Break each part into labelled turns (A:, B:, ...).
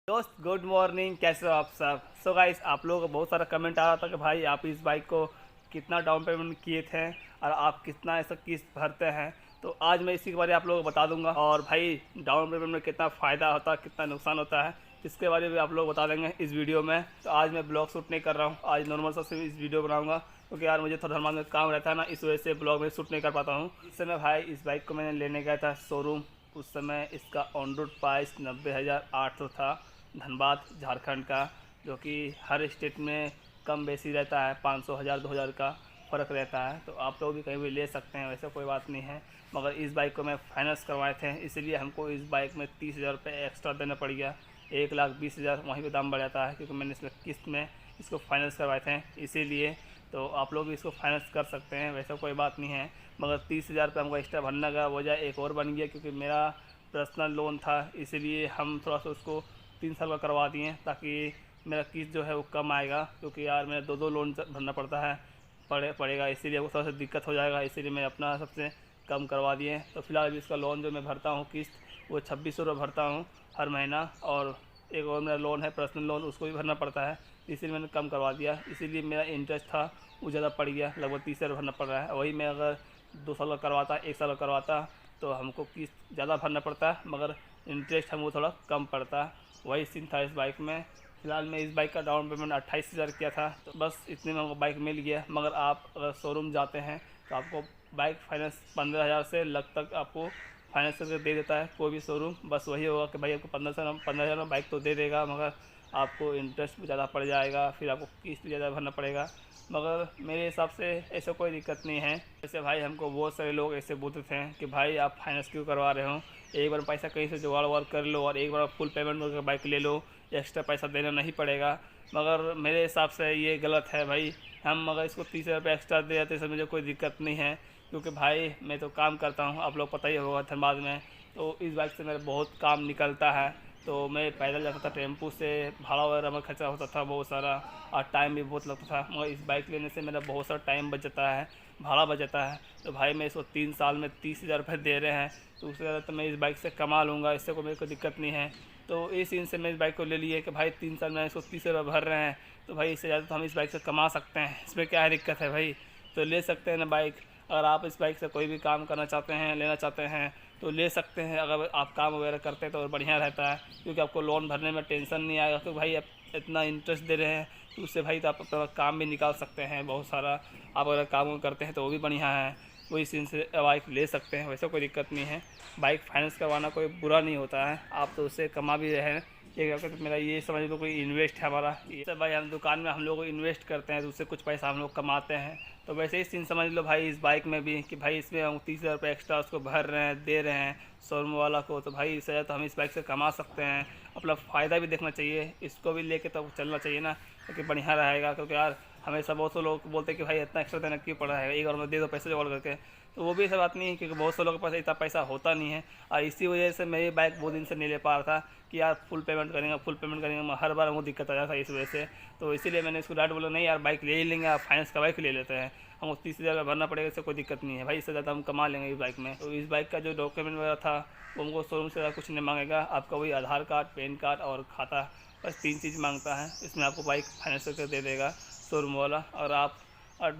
A: दोस्त good morning, कैसे हो आप सब। सो गाइस, आप लोगों को बहुत सारा कमेंट आ रहा था कि भाई आप इस बाइक को कितना डाउन पेमेंट किए थे और आप कितना ऐसा किस्त भरते हैं। तो आज मैं इसी के बारे में आप लोगों को बता दूंगा। और भाई डाउन पेमेंट में कितना फ़ायदा होता है, कितना नुकसान होता है, इसके बारे में आप लोग बता देंगे इस वीडियो में। तो आज मैं ब्लॉग शूट नहीं कर रहा हूँ, आज नॉर्मल सा सिर्फ इस वीडियो बनाऊँगा क्योंकि यार मुझे थोड़ा दिमाग में काम रहता है ना, इस वजह से ब्लॉग में शूट नहीं कर पाता हूँ। इस समय भाई इस बाइक को मैंने लेने गया था शोरूम। उस समय इसका ऑन रोड प्राइस 90,800 था, धनबाद झारखंड का, जो कि हर स्टेट में कम बेसी रहता है, 500 हज़ार 2,000 का फ़र्क रहता है। तो आप लोग भी कहीं भी ले सकते हैं, वैसे कोई बात नहीं है। मगर इस बाइक को मैं फाइनेंस करवाए थे, इसलिए हमको इस बाइक में 30,000 रुपये एक्स्ट्रा देना पड़ गया। 1,20,000 वहीं पे दाम बढ़ जाता है क्योंकि मैंने इसमें किस्त में इसको फाइनेंस करवाए थे, इसीलिए। तो आप लोग भी इसको फाइनेंस कर सकते हैं, वैसा कोई बात नहीं है। मगर 30,000 रुपये हमको एक्स्ट्रा भरने का वजह एक और बन गया, क्योंकि मेरा पर्सनल लोन था, इसीलिए हम थोड़ा सा उसको 3 साल का करवा दिए ताकि मेरा किस्त जो है वो कम आएगा। क्योंकि यार मेरा दो लोन भरना पड़ता है, पड़ेगा, इसीलिए वो थोड़ा सा दिक्कत हो जाएगा, इसीलिए मैं अपना सबसे कम करवा दिए। तो फिलहाल अभी इसका लोन जो मैं भरता हूँ किस्त, वो 2600 रुपये भरता हूँ हर महीना। और एक और मेरा लोन है पर्सनल लोन, उसको भी भरना पड़ता है, इसीलिए मैंने कम करवा दिया। इसीलिए मेरा इंटरेस्ट था वो ज़्यादा पड़ गया, लगभग 30,000 भरना पड़ रहा है। वही मैं अगर 2 साल का करवाता, 1 साल का करवाता, तो हमको किस्त ज़्यादा भरना पड़ता है, मगर इंटरेस्ट हमको थोड़ा कम पड़ता। वही सीन था इस बाइक में। फ़िलहाल मैं इस बाइक का डाउन पेमेंट 28,000 किया था, तो बस इतने में हमको बाइक मिल गया। मगर आप अगर शोरूम जाते हैं तो आपको बाइक फाइनेंस 15,000 से लग तक आपको फाइनेंस करके दे देता है कोई भी शोरूम। बस वही होगा कि भाई आपको 15,000 में बाइक तो दे देगा, मगर आपको इंटरेस्ट भी ज़्यादा पड़ जाएगा, फिर आपको किस्त भी ज़्यादा भरना पड़ेगा। मगर मेरे हिसाब से ऐसा कोई दिक्कत नहीं है। जैसे भाई हमको बहुत सारे लोग ऐसे बोलते थे कि भाई आप फाइनेंस क्यों करवा रहे हो, एक बार पैसा कहीं से जुगाड़ वाड़ कर लो और एक बार फुल पेमेंट करके बाइक ले लो, एक्स्ट्रा पैसा देना नहीं पड़ेगा। मगर मेरे हिसाब से ये गलत है भाई। हम अगर इसको 30,000 रुपये एक्स्ट्रा दे देते तो मुझे कोई दिक्कत नहीं है, क्योंकि भाई मैं तो काम करता हूँ, आप लोग पता ही होगा धनबाद में। तो इस बाइक से मेरा बहुत काम निकलता है। तो मैं पैदल जाता था, टेम्पू से भाड़ा वगैरह में खर्चा होता था बहुत सारा, और टाइम भी बहुत लगता था। मगर इस बाइक लेने से मेरा बहुत सारा टाइम बच जाता है, भाड़ा बच जाता है। तो भाई मैं इसको 3 साल में 30,000 रुपये दे रहे हैं, तो उससे ज़्यादा तो मैं इस बाइक से कमा लूँगा, इससे कोई मेरे को दिक्कत नहीं है। तो इस सीन से मैं इस बाइक को ले लिए कि भाई 3 साल में इसको 30,000 रुपये भर रहे हैं, तो भाई इससे ज़्यादा तो हम इस बाइक से कमा सकते हैं, इसमें क्या है दिक्कत है भाई। तो ले सकते हैं ना बाइक। अगर आप इस बाइक से कोई भी काम करना चाहते हैं, लेना चाहते हैं, तो ले सकते हैं। अगर आप काम वगैरह करते हैं तो बढ़िया रहता है, क्योंकि आपको लोन भरने में टेंशन नहीं आएगा। क्योंकि भाई आप इतना इंटरेस्ट दे रहे हैं, तो उससे भाई तो आप अपना काम भी निकाल सकते हैं बहुत सारा। आप अगर काम करते हैं तो वो भी बढ़िया है, वही सीन से बाइक ले सकते हैं, वैसे कोई दिक्कत नहीं है। बाइक फाइनेंस करवाना कोई बुरा नहीं होता है, आप तो उससे कमा भी रहे हैं। ये क्या कहते हैं, मेरा ये समझ लो कोई इन्वेस्ट है हमारा। ये सब भाई हम दुकान में हम लोग इन्वेस्ट करते हैं, तो उससे कुछ पैसा हम लोग कमाते हैं। तो वैसे ही सीन समझ लो भाई इस बाइक में भी, कि भाई इसमें हम 30,000 रुपये एक्स्ट्रा उसको भर रहे हैं, दे रहे हैं शोरूम वाला को। तो भाई इससे तो हम इस बाइक से कमा सकते हैं, अपना फ़ायदा भी देखना चाहिए, इसको भी लेके तो चलना चाहिए ना, क्योंकि बढ़िया रहेगा। क्योंकि यार हमेशा बहुत से लोग बोलते हैं कि भाई इतना एक्स्ट्रा देना क्यों पड़ा है, एक बार में दे दो पैसे जुगाड़ करके। तो वो भी ऐसा बात नहीं है, क्योंकि बहुत से लोगों के पास इतना पैसा होता नहीं है। और इसी वजह से मैं ये बाइक बहुत दिन से नहीं ले पा रहा था कि यार फुल पेमेंट करेंगे, फुल पेमेंट करेंगे, हर बार हमको दिक्कत आ जाता है इस वजह से। तो इसीलिए मैंने इसको डायरेक्ट बोला नहीं यार बाइक ले ही लेंगे, आप फाइनेंस का बाइक ले लेते हैं, हमको 30,000 का भरना पड़ेगा, इससे कोई दिक्कत नहीं है भाई, इससे ज़्यादा हम कमा लेंगे इस बाइक में। तो इस बाइक का जो डॉक्यूमेंट वगैरह था वो हमको शोरूम से ज़्यादा कुछ नहीं मांगेगा, आपका वही आधार कार्ड, पैन कार्ड और खाता, बस 3 चीज़ मांगता है। इसमें आपको बाइक फाइनेंस करके दे देगा शोरूम वाला। और आप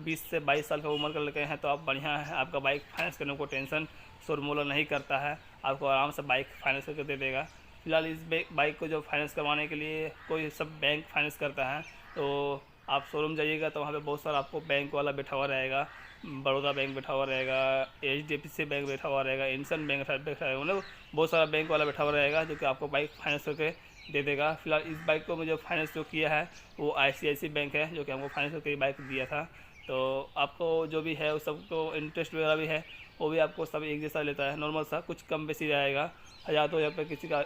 A: 20 से 22 साल का उम्र कर लगे हैं तो आप बढ़िया है, आपका बाइक फाइनेंस करने को टेंशन शोरूम वाला नहीं करता है, आपको आराम से बाइक फाइनेंस करके दे देगा। फिलहाल इस बाइक को जो फाइनेंस करवाने के लिए कोई सब बैंक फाइनेंस करता है, तो आप शोरूम जाइएगा तो वहाँ पे बहुत सारा आपको बैंक वाला बैठा हुआ रहेगा, बड़ौदा बैंक बैठा हुआ रहेगा, HDFC बैंक बैठा हुआ रहेगा, इंडियन बैंक बैठा रहेगा, मतलब बहुत सारा बैंक वाला बैठा हुआ रहेगा, जो कि आपको बाइक फाइनेंस करके दे देगा। फिलहाल इस बाइक को मुझे फाइनेंस जो किया है वो ICICI बैंक है, जो कि हमको फाइनेंस करके बाइक दिया था। तो आपको जो भी है उस सबको इंटरेस्ट वगैरह भी है, वो भी आपको सब एक जैसा लेता है, नॉर्मल सा, कुछ कम बेसी रहेगा, 1,000-2,000 रुपये किसी का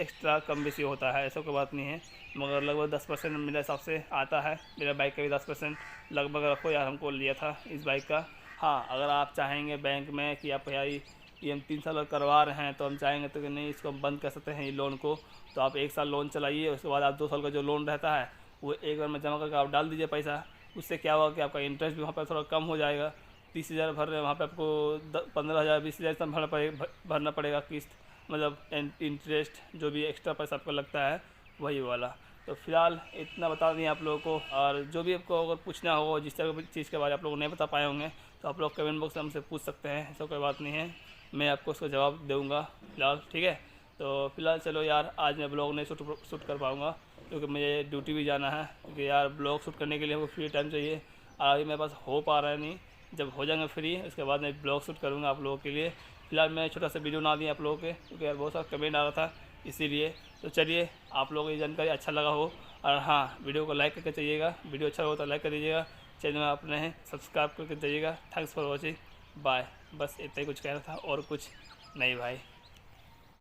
A: एक्स्ट्रा कम बेसी होता है, ऐसा कोई बात नहीं है। मगर लगभग 10% मेरे हिसाब से आता है, मेरा बाइक का भी 10% लगभग रखो यार, हमको लिया था इस बाइक का। हाँ, अगर आप चाहेंगे बैंक में कि आप यार ये हम 3 साल करवा रहे हैं, तो हम चाहेंगे तो कि नहीं इसको हम बंद कर सकते हैं ये लोन को, तो आप 1 साल लोन चलाइए, उसके बाद आप 2 साल का जो लोन रहता है वो एक बार में जमा करके आप डाल दीजिए पैसा। उससे क्या होगा कि आपका इंटरेस्ट भी वहाँ पर थोड़ा कम हो जाएगा। 30,000 भर रहे हैं, वहाँ पे आपको 15,000 20,000 तक भरना पड़ेगा किस्त, मतलब इंटरेस्ट जो भी एक्स्ट्रा पैसा आपको लगता है वही वाला। तो फिलहाल इतना बता दें आप लोगों को, और जो भी आपको अगर पूछना हो जिस तरह की चीज़ के बारे में आप लोग नहीं बता पाए होंगे तो आप लोग कमेंट बॉक्स में हमसे पूछ सकते हैं, ऐसा कोई बात नहीं है, मैं आपको उसका जवाब दूँगा फिलहाल, ठीक है। तो फिलहाल चलो यार, आज मैं ब्लॉग नहीं शूट कर पाऊँगा क्योंकि मुझे ड्यूटी भी जाना है, क्योंकि यार ब्लॉग शूट करने के लिए हमको फ्री टाइम चाहिए और अभी मेरे पास हो पा रहा है नहीं। जब हो जाएंगे फ्री उसके बाद मैं ब्लॉग शूट करूँगा आप लोगों के लिए। फिलहाल मैं छोटा सा वीडियो बना दिया आप लोगों के, क्योंकि यार बहुत सारा कमेंट आ रहा था इसीलिए। तो चलिए, आप लोगों को ये जानकारी अच्छा लगा हो, और हाँ वीडियो को लाइक करके चाहिएगा, वीडियो अच्छा हो तो लाइक कर दीजिएगा, चैनल में अपने हैं सब्सक्राइब करके जाइएगा। Thanks for watching, bye. बस इतना ही कुछ कहना था और कुछ नहीं भाई।